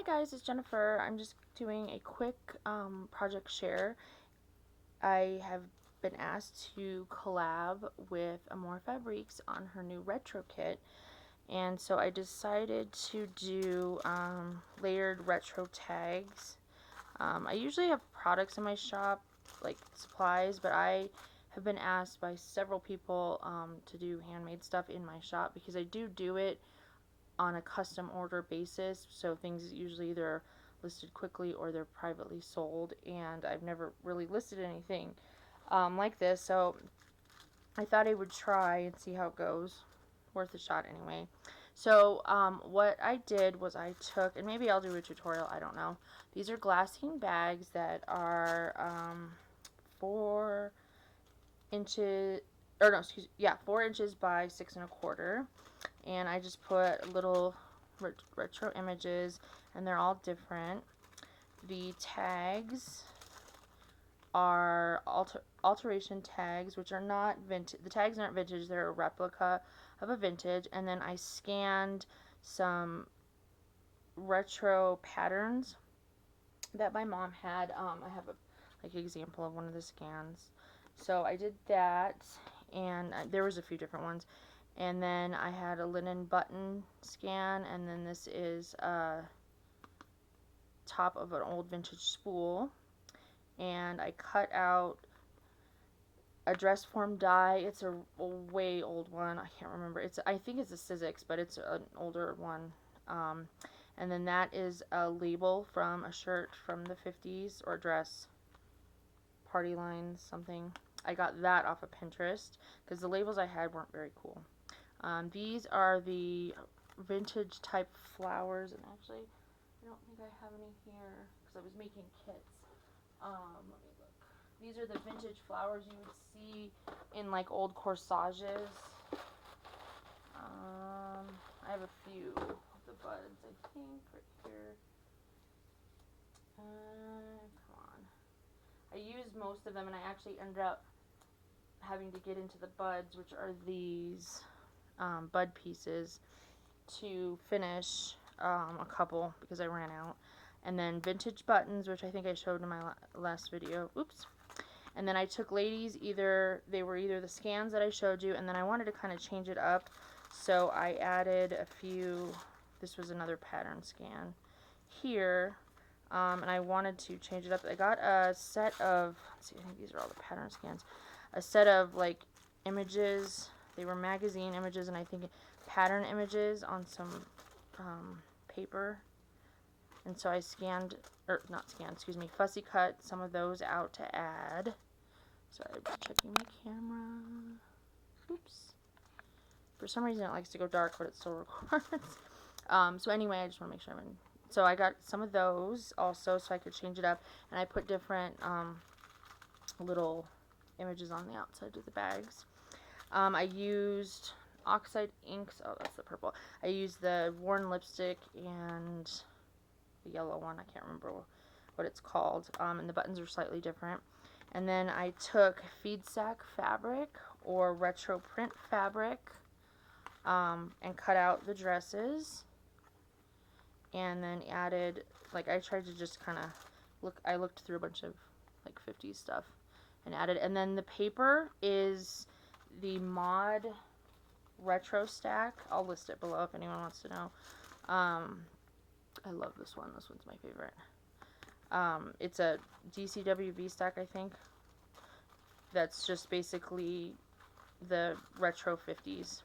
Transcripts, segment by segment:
Hi guys, it's Jennifer. I'm just doing a quick project share. I have been asked to collab with AmourFabriqus on her new retro kit, and so I decided to do layered retro tags. I usually have products in my shop, like supplies, but I have been asked by several people to do handmade stuff in my shop because I do it on a custom order basis, so things usually either listed quickly or they're privately sold, and I've never really listed anything like this, so I thought I would try and see how it goes. Worth a shot anyway. So what I did was I took, and maybe I'll do a tutorial, I don't know. These are glassine bags that are 4 inches, or no, excuse, yeah, 4 inches by 6 1/4, and I just put little retro images, and they're all different. The tags are alteration tags, which are not vintage. The tags aren't vintage, they're a replica of a vintage, and then I scanned some retro patterns that my mom had. I have a example of one of the scans. So I did that, and there was a few different ones. And then I had a linen button scan, and then this is a top of an old vintage spool. And I cut out a dress form die. It's a way old one. I can't remember. I think it's a Sizzix, but it's an older one. And then that is a label from a shirt from the 50s, or a dress, party lines, something. I got that off of Pinterest because the labels I had weren't very cool. These are the vintage type flowers, and actually I don't think I have any here because I was making kits. Let me look. These are the vintage flowers you would see in like old corsages. I have a few of the buds, I think, right here. Come on. I used most of them, and I actually ended up having to get into the buds, which are these bud pieces, to finish a couple because I ran out. And then vintage buttons, which I think I showed in my last video. Oops. And then I took ladies, they were either the scans that I showed you, and then I wanted to kind of change it up, so I added a few. This was another pattern scan here, and I wanted to change it up. I got a set of, let's see, I think these are all the pattern scans, a set of like images. They were magazine images, and I think pattern images on some paper. And so I fussy cut some of those out to add. Sorry, I'm just checking my camera. Oops. For some reason it likes to go dark, but it still records. So anyway, I just want to make sure I'm in. So I got some of those also so I could change it up. And I put different little images on the outside of the bags. I used oxide inks. Oh, that's the purple. I used the worn lipstick and the yellow one. I can't remember what it's called. And the buttons are slightly different. And then I took feed sack fabric or retro print fabric and cut out the dresses. And then added, like, I tried to just kind of I looked through a bunch of like 50s stuff and added. And then the paper is the Mod Retro Stack. I'll list it below if anyone wants to know. I love this one. This one's my favorite. It's a DCWV stack, I think. That's just basically the retro 50s.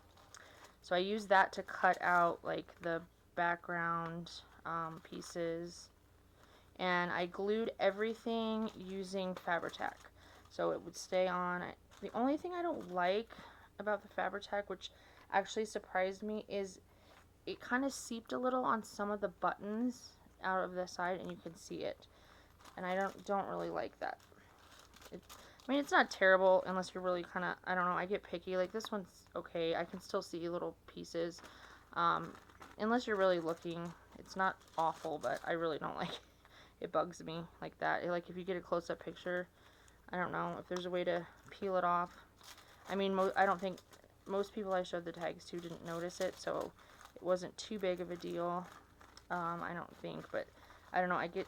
So I used that to cut out like the background pieces. And I glued everything using Fabri-Tac, so it would stay on. The only thing I don't like about the Fabri-Tac, which actually surprised me, is it kind of seeped a little on some of the buttons out of the side, and you can see it. And I don't really like that. I mean, it's not terrible unless you're really kind of, I don't know, I get picky. Like this one's okay. I can still see little pieces. Unless you're really looking, it's not awful, but I really don't like it. It bugs me like that. Like if you get a close-up picture, I don't know if there's a way to peel it off. I mean, I don't think most people I showed the tags to didn't notice it, so it wasn't too big of a deal. I don't think, but I don't know. I get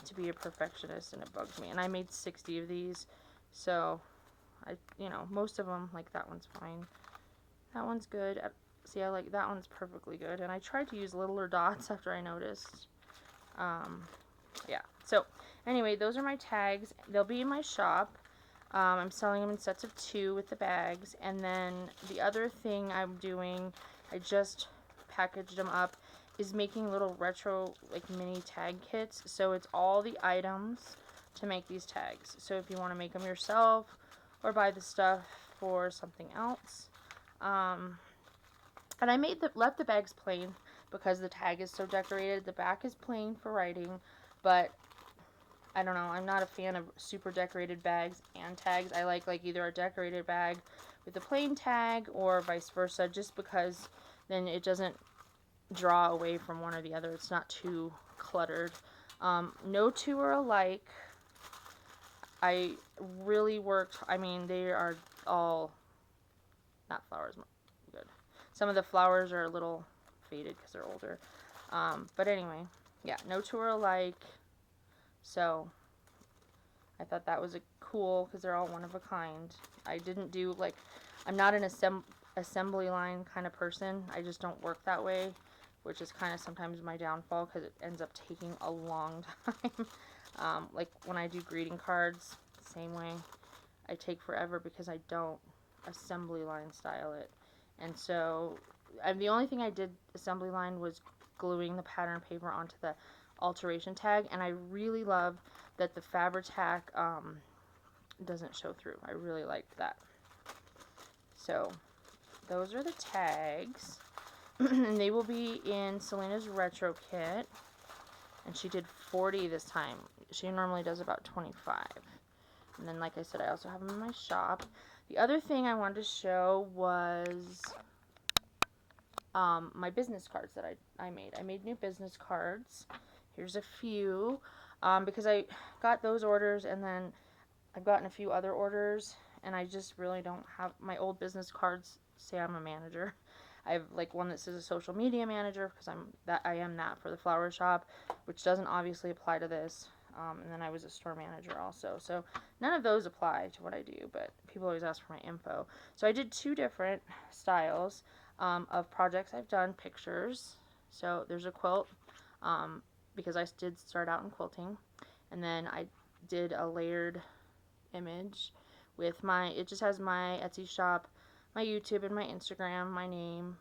to be a perfectionist and it bugs me. And I made 60 of these, so most of them, like that one's fine. That one's good. See, I like that one's perfectly good. And I tried to use littler dots after I noticed. Yeah. So anyway, those are my tags. They'll be in my shop. I'm selling them in sets of 2 with the bags. And then the other thing I'm doing, I just packaged them up, is making little retro like mini tag kits. So it's all the items to make these tags. So if you want to make them yourself or buy the stuff for something else. And I left the bags plain because the tag is so decorated. The back is plain for writing, but I don't know. I'm not a fan of super decorated bags and tags. I like either a decorated bag with a plain tag or vice versa, just because then it doesn't draw away from one or the other. It's not too cluttered. No two are alike. I really worked. I mean, they are all not flowers. Good. Some of the flowers are a little faded because they're older. But anyway, yeah, no two are alike. So I thought that was cool because they're all one of a kind. I didn't do I'm not an assembly line kind of person. I just don't work that way, which is kind of sometimes my downfall because it ends up taking a long time. Like when I do greeting cards, same way. I take forever because I don't assembly line style it. And so the only thing I did assembly line was gluing the pattern paper onto the alteration tag, and I really love that the Fabri-Tac doesn't show through. I really liked that. So those are the tags. And they will be in Selena's retro kit, and she did 40 this time. She normally does about 25. And then, like I said, I also have them in my shop. The other thing I wanted to show was my business cards that I made. I made new business cards. Here's a few, because I got those orders, and then I've gotten a few other orders, and I just really don't have my old business cards say I'm a manager. I have one that says a social media manager because I am that for the flower shop, which doesn't obviously apply to this. And then I was a store manager also. So none of those apply to what I do, but people always ask for my info. So I did 2 different styles of projects I've done, pictures. So there's a quilt, because I did start out in quilting. And then I did a layered image with it just has my Etsy shop, my YouTube, and my Instagram, my name.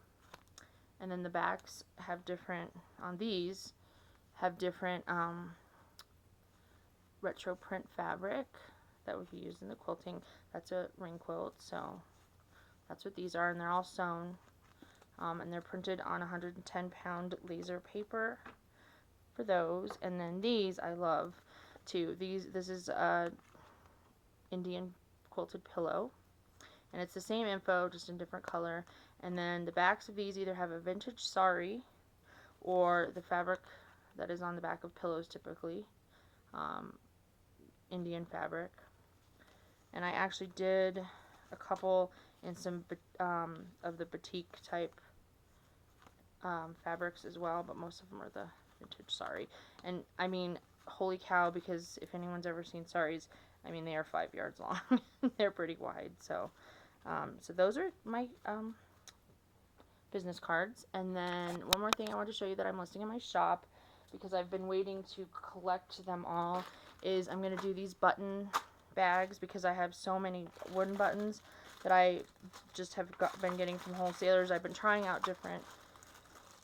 And then the backs have different, on these, have different retro print fabric that would be used in the quilting. That's a ring quilt, so that's what these are, and they're all sewn. And they're printed on 110-pound laser paper for those. And then these I love too. This is a Indian quilted pillow, and it's the same info, just in different color. And then the backs of these either have a vintage sari or the fabric that is on the back of pillows, typically Indian fabric. And I actually did a couple in some of the batik type fabrics as well, but most of them are the vintage sari. And I mean, holy cow, because if anyone's ever seen saris, I mean, they are 5 yards long. They're pretty wide. So so those are my business cards. And then one more thing I want to show you that I'm listing in my shop, because I've been waiting to collect them all, is I'm going to do these button bags, because I have so many wooden buttons that I just have been getting from wholesalers. I've been trying out different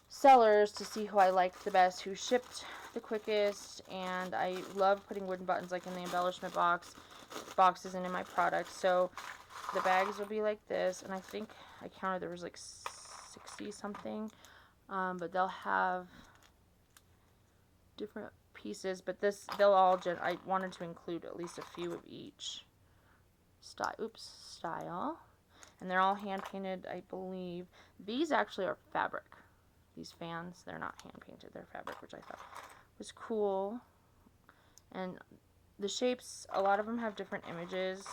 sellers to see who I liked the best, who shipped the quickest, and I love putting wooden buttons in the embellishment boxes and in my products. So the bags will be like this, and I think I counted there was 60 something, but they'll have different pieces, but they'll all I wanted to include at least a few of each style, and they're all hand painted, I believe. These actually are fabric. These fans, they're not hand painted, they're fabric, which I thought was cool. And the shapes, a lot of them have different images.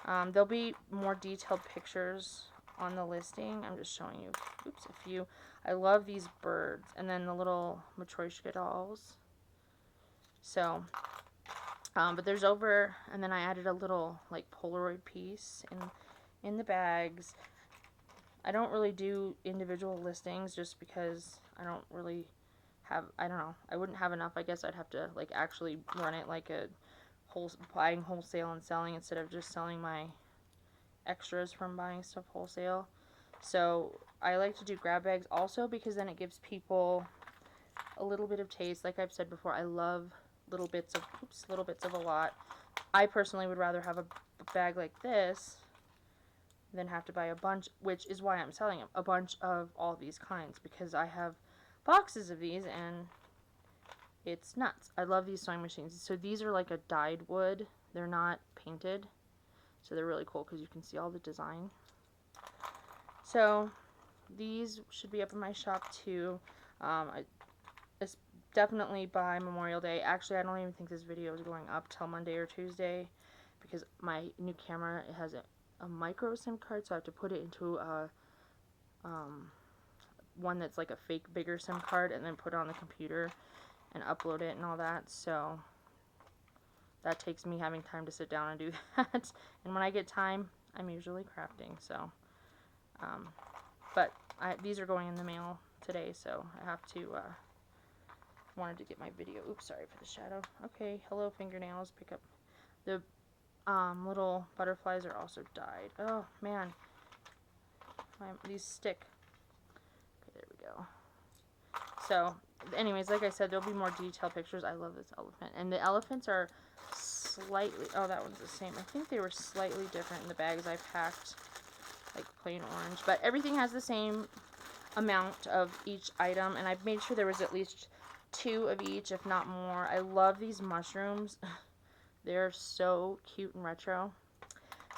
There'll be more detailed pictures on the listing. I'm just showing you, oops, a few. I love these birds, and then the little Matryoshka dolls. So, but there's over, and then I added a little like Polaroid piece in the bags. I don't really do individual listings just because I don't really have, I don't know, I wouldn't have enough. I guess I'd have to like actually run it like a buying wholesale and selling instead of just selling my extras from buying stuff wholesale. So I like to do grab bags also because then it gives people a little bit of taste. Like I've said before, I love little bits of, oops, little bits of a lot. I personally would rather have a bag like this than have to buy a bunch, which is why I'm selling them, a bunch of all these kinds, because I have boxes of these and it's nuts. I love these sewing machines. So these are like a dyed wood. They're not painted. So they're really cool because you can see all the design. So these should be up in my shop too. It's definitely by Memorial Day. Actually, I don't even think this video is going up till Monday or Tuesday because my new camera, it has a micro SIM card, so I have to put it into a one that's like a fake bigger SIM card and then put it on the computer and upload it and all that. So that takes me having time to sit down and do that. And when I get time, I'm usually crafting. So, but these are going in the mail today, so I have to. Wanted to get my video. Oops, sorry for the shadow. Okay, hello fingernails. Pick up the little butterflies are also dyed. Oh man, these stick. Okay, there we go. So, anyways, like I said, there'll be more detailed pictures. I love this elephant, and the elephants are slightly. Oh, that one's the same. I think they were slightly different in the bags I packed, like plain orange. But everything has the same amount of each item, and I've made sure there was at least 2 of each, if not more. I love these mushrooms. They're so cute and retro.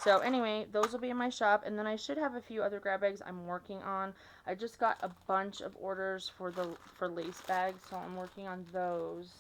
So anyway, those will be in my shop, and then I should have a few other grab bags I'm working on. I just got a bunch of orders for lace bags, so I'm working on those.